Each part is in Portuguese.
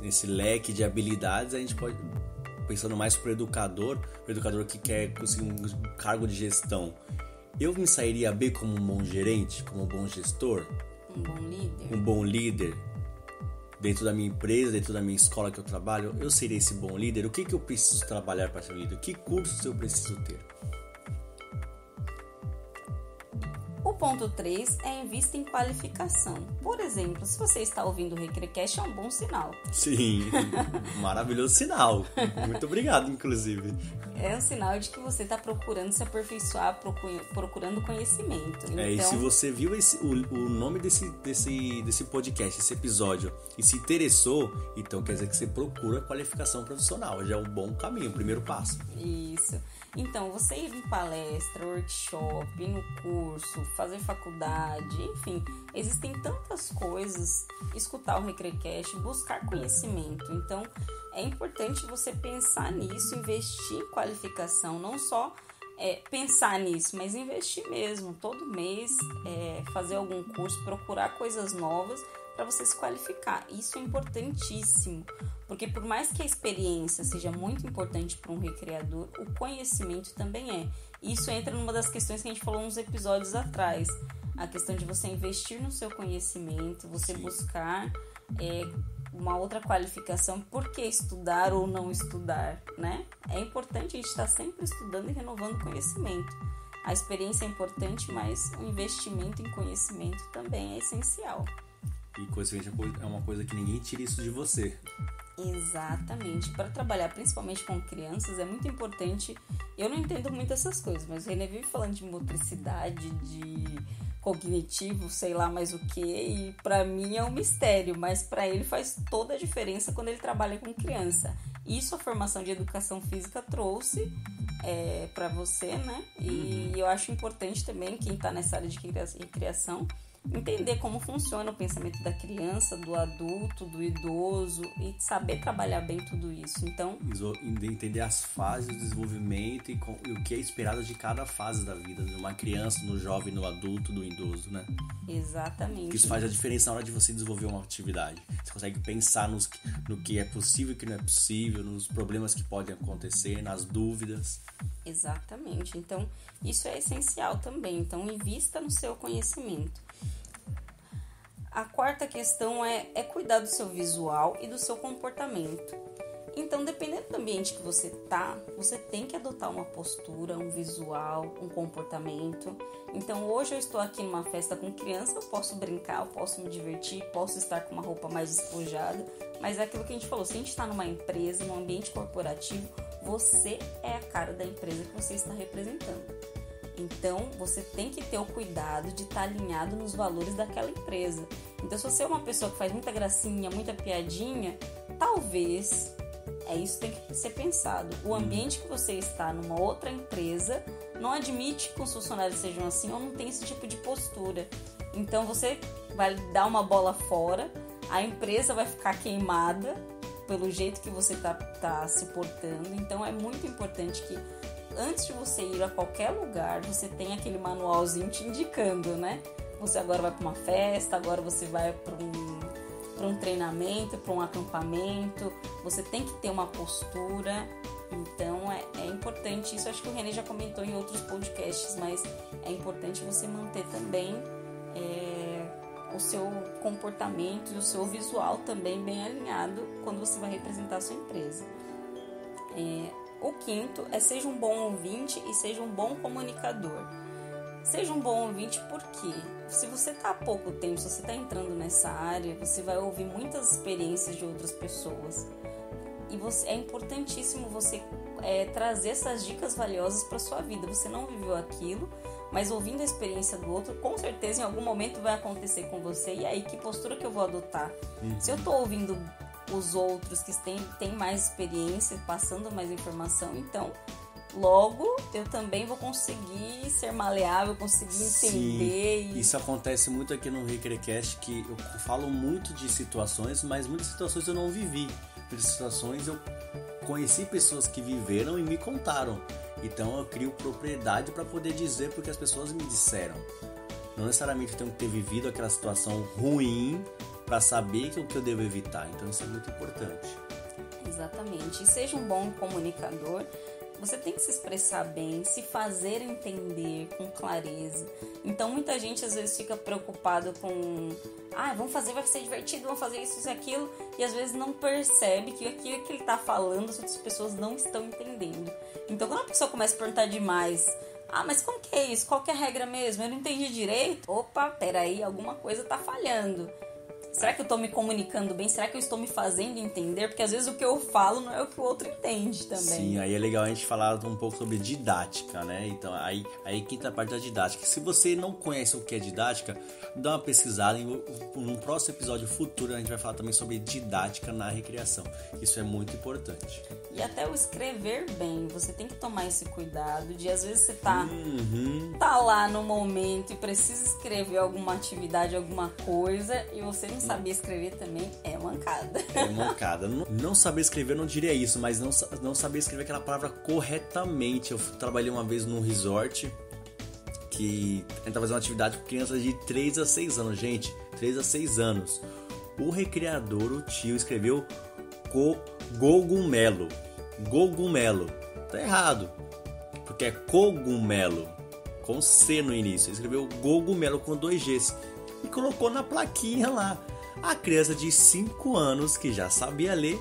nesse leque de habilidades, a gente pode, pensando mais pro educador que quer conseguir um cargo de gestão, eu me sairia bem como um bom gerente, como um bom gestor? Um bom líder dentro da minha empresa, dentro da minha escola que eu trabalho, eu seria esse bom líder? O que eu preciso trabalhar para ser um líder? Que cursos eu preciso ter? O ponto 3 é invista em qualificação. Por exemplo, se você está ouvindo o Recrecast, é um bom sinal. Sim, maravilhoso sinal. Muito obrigado, inclusive. É um sinal de que você está procurando se aperfeiçoar, procurando conhecimento. Então, e se você viu o nome desse podcast, esse episódio, e se interessou, então quer dizer que você procura qualificação profissional. Já é um bom caminho, o primeiro passo. Isso. Então, você ir em palestra, workshop, ir no curso, fazer faculdade, enfim, existem tantas coisas, escutar o Recrecast, buscar conhecimento. Então, é importante você pensar nisso, investir em qualificação, não só pensar nisso, mas investir mesmo, todo mês, fazer algum curso, procurar coisas novas para você se qualificar. Isso é importantíssimo, porque por mais que a experiência seja muito importante para um recreador, o conhecimento também é. Isso entra numa das questões que a gente falou uns episódios atrás, a questão de você investir no seu conhecimento, você buscar uma outra qualificação. Por que estudar ou não estudar, né? É importante a gente estar sempre estudando e renovando conhecimento. A experiência é importante, mas o investimento em conhecimento também é essencial. E conhecimento é uma coisa que ninguém tira isso de você. Exatamente. Para trabalhar principalmente com crianças é muito importante. Eu não entendo muito essas coisas, mas o René vive falando de motricidade, de cognitivo, sei lá mais o que, e para mim é um mistério, mas para ele faz toda a diferença quando ele trabalha com criança. Isso a formação de educação física trouxe para você, né? E eu acho importante também quem está nessa área de criação entender como funciona o pensamento da criança, do adulto, do idoso e saber trabalhar bem tudo isso. Então, entender as fases do desenvolvimento e o que é esperado de cada fase da vida, de uma criança, no jovem, no adulto, do idoso, né? Exatamente. Isso faz a diferença na hora de você desenvolver uma atividade. Você consegue pensar no que é possível e o que não é possível, nos problemas que podem acontecer, nas dúvidas. Exatamente. Então, isso é essencial também. Então, invista no seu conhecimento. A quarta questão é cuidar do seu visual e do seu comportamento. Então, dependendo do ambiente que você tá, você tem que adotar uma postura, um visual, um comportamento. Então, hoje eu estou aqui numa festa com criança, eu posso brincar, eu posso me divertir, posso estar com uma roupa mais despojada, mas é aquilo que a gente falou, se a gente está numa empresa, num ambiente corporativo, você é a cara da empresa que você está representando. Então, você tem que ter o cuidado de estar alinhado nos valores daquela empresa. Então, se você é uma pessoa que faz muita gracinha, muita piadinha, talvez, isso tem que ser pensado. O ambiente que você está numa outra empresa não admite que os funcionários sejam assim ou não tem esse tipo de postura. Então, você vai dar uma bola fora, a empresa vai ficar queimada pelo jeito que você tá se portando. Então, é muito importante que antes de você ir a qualquer lugar, você tem aquele manualzinho te indicando, né? Você agora vai para uma festa, agora você vai para um treinamento, para um acampamento. Você tem que ter uma postura. Então, é importante isso. Acho que o René já comentou em outros podcasts, mas é importante você manter também o seu comportamento e o seu visual também bem alinhado quando você vai representar a sua empresa. O quinto seja um bom ouvinte e seja um bom comunicador. Seja um bom ouvinte porque se você está há pouco tempo, se você está entrando nessa área, você vai ouvir muitas experiências de outras pessoas. E é importantíssimo você trazer essas dicas valiosas para sua vida. Você não viveu aquilo, mas ouvindo a experiência do outro, com certeza em algum momento vai acontecer com você. E aí, que postura que eu vou adotar? Se eu estou ouvindo os outros que têm mais experiência, passando mais informação, então logo eu também vou conseguir ser maleável, conseguir entender. Sim, isso acontece muito aqui no Recrecast, que eu falo muito de situações, mas muitas situações eu não vivi. Muitas situações eu conheci pessoas que viveram e me contaram. Então eu crio propriedade para poder dizer porque as pessoas me disseram. Não necessariamente eu tenho que ter vivido aquela situação ruim para saber o que eu devo evitar. Então isso é muito importante. Exatamente. E seja um bom comunicador. Você tem que se expressar bem, se fazer entender com clareza. Então muita gente às vezes fica preocupado com vamos fazer, vai ser divertido, vamos fazer isso e aquilo, e às vezes não percebe que aquilo que ele está falando as outras pessoas não estão entendendo. Então quando a pessoa começa a perguntar demais, mas como que é isso? Qual que é a regra mesmo? Eu não entendi direito. Opa, peraí, alguma coisa tá falhando. Será que eu estou me comunicando bem? Será que eu estou me fazendo entender? Porque às vezes o que eu falo não é o que o outro entende também. Sim, aí é legal a gente falar um pouco sobre didática, né? Então, aí quinta parte da didática. Se você não conhece o que é didática, dá uma pesquisada. Num próximo episódio futuro a gente vai falar também sobre didática na recreação. Isso é muito importante. E até o escrever bem, você tem que tomar esse cuidado de às vezes você tá lá no momento e precisa escrever alguma atividade, alguma coisa, e você não sabia escrever também é mancada. É mancada. Não saber escrever, eu não diria isso, mas não saber escrever aquela palavra corretamente. Eu trabalhei uma vez num resort que a gente tava fazendo uma atividade com crianças de 3 a 6 anos. Gente, 3 a 6 anos. O recreador, o tio, escreveu cogumelo. Cogumelo. Tá errado. Porque é cogumelo. Com C no início. Ele escreveu cogumelo com 2 Gs. E colocou na plaquinha lá. A criança de 5 anos, que já sabia ler,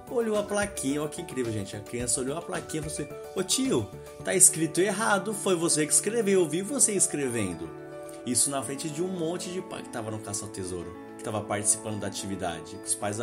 olhou a plaquinha. Olha que incrível, gente. A criança olhou a plaquinha e falou assim: ô tio, tá escrito errado. Foi você que escreveu. Eu vi você escrevendo. Isso na frente de um monte de pai que tava no caça ao tesouro, que tava participando da atividade. Os pais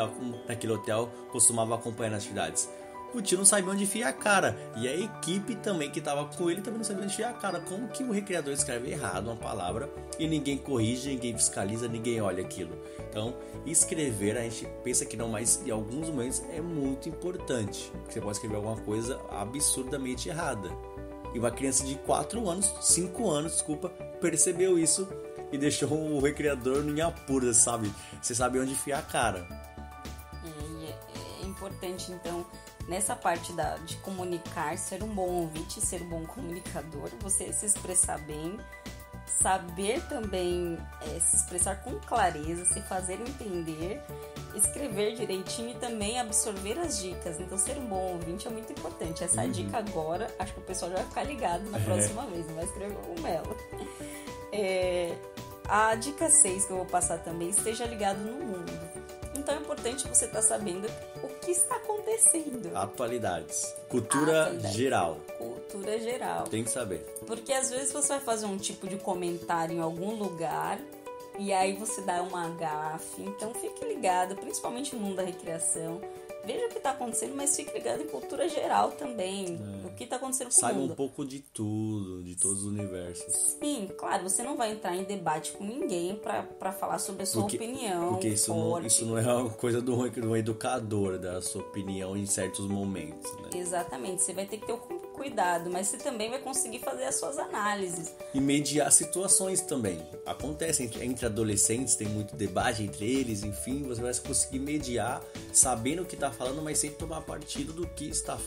daquele hotel costumavam acompanhar nas atividades. O tio não sabia onde enfiar a cara. E a equipe também que estava com ele também não sabia onde enfiar a cara. Como que o recreador escreve errado uma palavra e ninguém corrige, ninguém fiscaliza, ninguém olha aquilo? Então, escrever, a gente pensa que não, mas em alguns momentos é muito importante. Você pode escrever alguma coisa absurdamente errada. E uma criança de 5 anos, percebeu isso e deixou o recreador em apuros, sabe? Você sabe onde enfiar a cara. É importante, então, nessa parte de comunicar, ser um bom ouvinte, ser um bom comunicador, você se expressar bem, saber também se expressar com clareza, se fazer entender, escrever direitinho e também absorver as dicas. Então, ser um bom ouvinte é muito importante. Essa dica agora, acho que o pessoal já vai ficar ligado na próxima vez, não vai escrever com Melo. A dica 6 que eu vou passar também, esteja ligado no mundo. Então é importante você estar sabendo o que está acontecendo. Atualidades. Cultura geral. Cultura geral. Tem que saber. Porque às vezes você vai fazer um tipo de comentário em algum lugar e aí você dá uma gafe. Então fique ligado, principalmente no mundo da recreação. Veja o que está acontecendo, mas fique ligado em cultura geral também. O que está acontecendo com o mundo. Saiba um pouco de tudo, de todos os universos. Sim, claro, você não vai entrar em debate com ninguém para falar sobre a sua opinião. Porque isso não é uma coisa do educador, da sua opinião em certos momentos, né? Exatamente, você vai ter que ter cuidado, mas você também vai conseguir fazer as suas análises. E mediar situações também. Acontece entre adolescentes, tem muito debate entre eles, enfim, você vai conseguir mediar, sabendo o que está falando, mas sem tomar partido do que está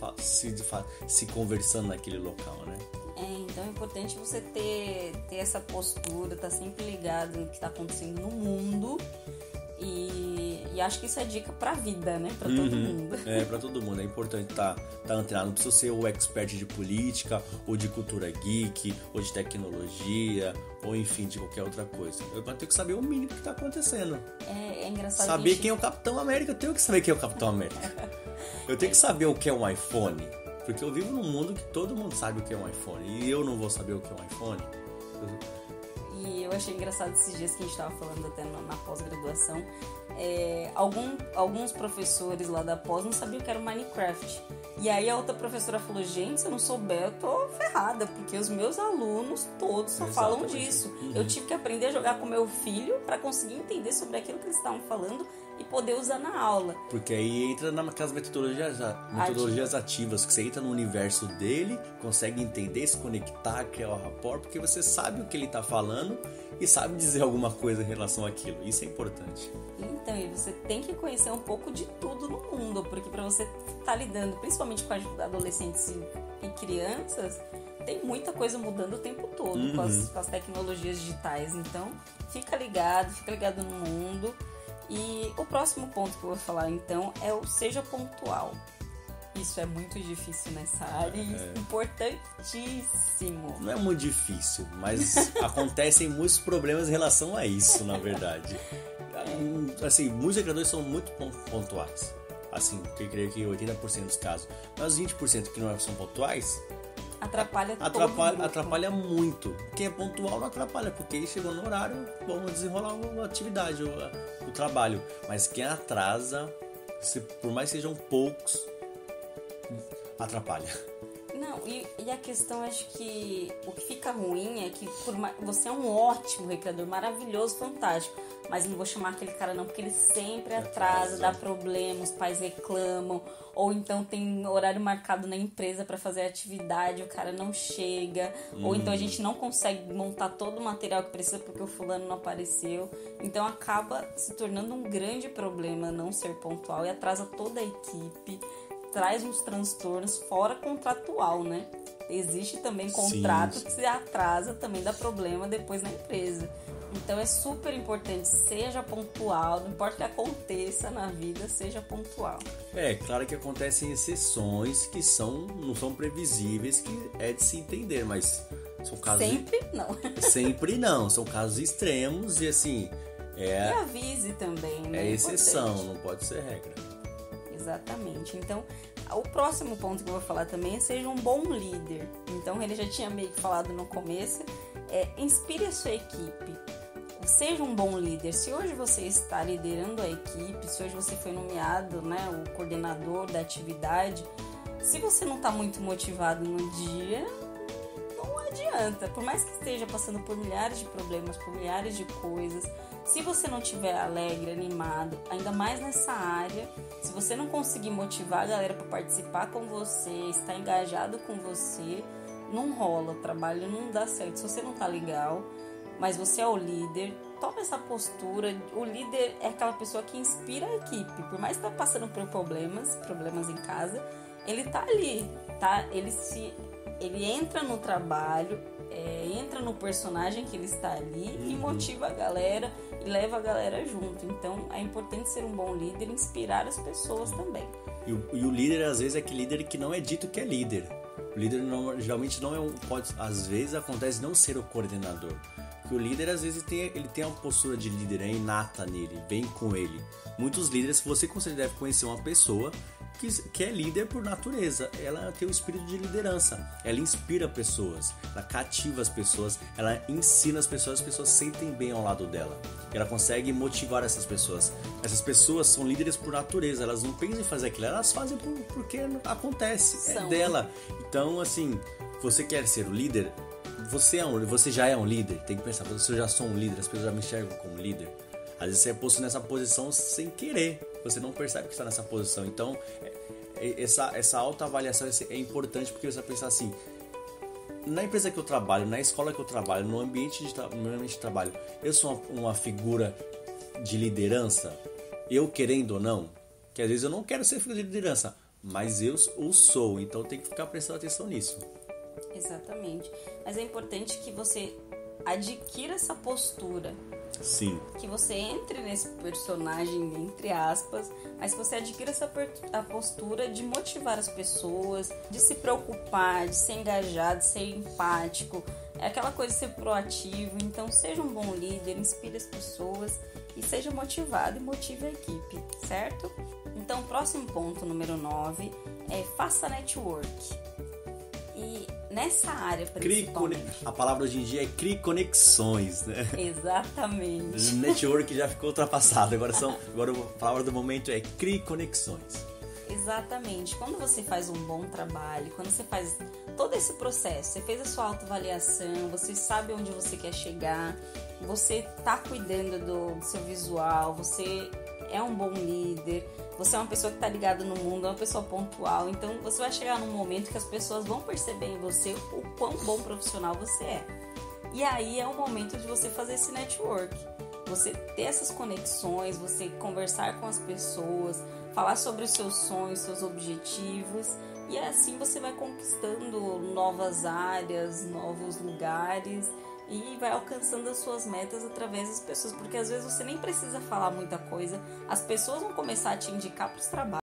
se conversando naquele local, né? Então é importante você ter essa postura, estar sempre ligado no que está acontecendo no mundo. E acho que isso é dica pra vida, né? Pra todo mundo. Pra todo mundo. É importante estar antenado. Não precisa ser o expert de política, ou de cultura geek, ou de tecnologia, ou enfim, de qualquer outra coisa. Eu tenho que saber o mínimo que tá acontecendo. É engraçado. Saber quem é o Capitão América. Eu tenho que saber quem é o Capitão América. Eu tenho que saber o que é um iPhone. Porque eu vivo num mundo que todo mundo sabe o que é um iPhone. E eu não vou saber o que é um iPhone. E eu achei engraçado esses dias que a gente estava falando até na pós-graduação. Alguns professores lá da pós não sabiam o que era o Minecraft. E aí a outra professora falou: gente, se eu não souber, eu tô ferrada, porque os meus alunos todos só falam disso. Eu tive que aprender a jogar com meu filho para conseguir entender sobre aquilo que eles estavam falando e poder usar na aula. Porque aí entra naquelas metodologias ativas, que você entra no universo dele, consegue entender, se conectar, criar um rapport, porque você sabe o que ele está falando e sabe dizer alguma coisa em relação àquilo. Isso é importante. Então, e você tem que conhecer um pouco de tudo no mundo, porque para você estar lidando, principalmente com adolescentes e crianças, tem muita coisa mudando o tempo todo com as tecnologias digitais. Então, fica ligado no mundo. E o próximo ponto que eu vou falar, então, é o seja pontual. Isso é muito difícil nessa área e importantíssimo. Não é muito difícil, mas acontecem muitos problemas em relação a isso, na verdade. Assim, muitos recreadores são muito pontuais. Assim, eu creio que 80% dos casos. Mas os 20% que não são pontuais... Atrapalha muito. Quem é pontual não atrapalha, porque chegou no horário, vamos desenrolar a atividade, o trabalho. Mas quem atrasa, por mais que sejam poucos, atrapalha. Não, e a questão, acho que o que fica ruim é que você é um ótimo recreador, maravilhoso, fantástico, mas não vou chamar aquele cara não, porque ele sempre atrasa, dá problema, os pais reclamam, ou então tem horário marcado na empresa para fazer atividade, o cara não chega, ou então a gente não consegue montar todo o material que precisa porque o fulano não apareceu, então acaba se tornando um grande problema não ser pontual e atrasa toda a equipe, traz uns transtornos fora contratual, né? Existe também contrato que se atrasa, também dá problema depois na empresa. Então é super importante, seja pontual, não importa o que aconteça na vida, seja pontual. É, claro que acontecem exceções que não são previsíveis, que é de se entender, mas são casos... Sempre não. Sempre não, são casos extremos e assim... E avise também, né? É exceção, não pode ser regra. Exatamente. Então, o próximo ponto que eu vou falar também é seja um bom líder. Então, ele já tinha meio que falado no começo, inspire a sua equipe. Seja um bom líder. Se hoje você está liderando a equipe, se hoje você foi nomeado, né, o coordenador da atividade, se você não está muito motivado no dia, não adianta. Por mais que esteja passando por milhares de problemas, por milhares de coisas, se você não estiver alegre, animado, ainda mais nessa área, se você não conseguir motivar a galera para participar com você, estar engajado com você, não rola, o trabalho não dá certo. Se você não tá legal, mas você é o líder, toma essa postura. O líder é aquela pessoa que inspira a equipe. Por mais que tá passando por problemas em casa, ele tá ali, tá? Ele entra no trabalho, entra no personagem que ele está ali e motiva a galera e leva a galera junto. Então é importante ser um bom líder e inspirar as pessoas também. E o líder, às vezes, é aquele líder que não é dito que é líder. O líder geralmente não é às vezes acontece não ser o coordenador. Porque o líder, às vezes, ele tem uma postura de líder, é inata nele, vem com ele. Muitos líderes, você com certeza deve conhecer uma pessoa que é líder por natureza. Ela tem o espírito de liderança, ela inspira pessoas, ela cativa as pessoas, ela ensina as pessoas se sentem bem ao lado dela. Ela consegue motivar essas pessoas. Essas pessoas são líderes por natureza, elas não pensam em fazer aquilo, elas fazem porque acontece, é dela. Então, assim, você quer ser o líder? Você já é um líder, tem que pensar, se eu já sou um líder, as pessoas já me enxergam como líder. Às vezes você é posto nessa posição sem querer, você não percebe que está nessa posição. Então, essa autoavaliação é importante, porque você vai pensar assim, na empresa que eu trabalho, na escola que eu trabalho, no ambiente de trabalho, eu sou uma figura de liderança, eu querendo ou não, que às vezes eu não quero ser figura de liderança, mas eu o sou, então tem que ficar prestando atenção nisso. Exatamente. Mas é importante que você adquira essa postura. Sim. Que você entre nesse personagem, entre aspas, mas que você adquira a postura de motivar as pessoas, de se preocupar, de ser engajado, de ser empático. É aquela coisa de ser proativo. Então, seja um bom líder, inspire as pessoas e seja motivado e motive a equipe, certo? Então, o próximo ponto, número 9, é faça network. E nessa área, principalmente... A palavra hoje em dia é crie conexões, né? Exatamente. Network já ficou ultrapassado. Agora a palavra do momento é crie conexões. Exatamente. Quando você faz um bom trabalho, quando você faz todo esse processo, você fez a sua autoavaliação, você sabe onde você quer chegar, você tá cuidando do seu visual, você é um bom líder, você é uma pessoa que tá ligada no mundo, é uma pessoa pontual, então você vai chegar num momento que as pessoas vão perceber em você o quão bom profissional você é. E aí é o momento de você fazer esse network, você ter essas conexões, você conversar com as pessoas, falar sobre os seus sonhos, seus objetivos, e assim você vai conquistando novas áreas, novos lugares, e vai alcançando as suas metas através das pessoas, porque às vezes você nem precisa falar muita coisa, as pessoas vão começar a te indicar para os trabalhos.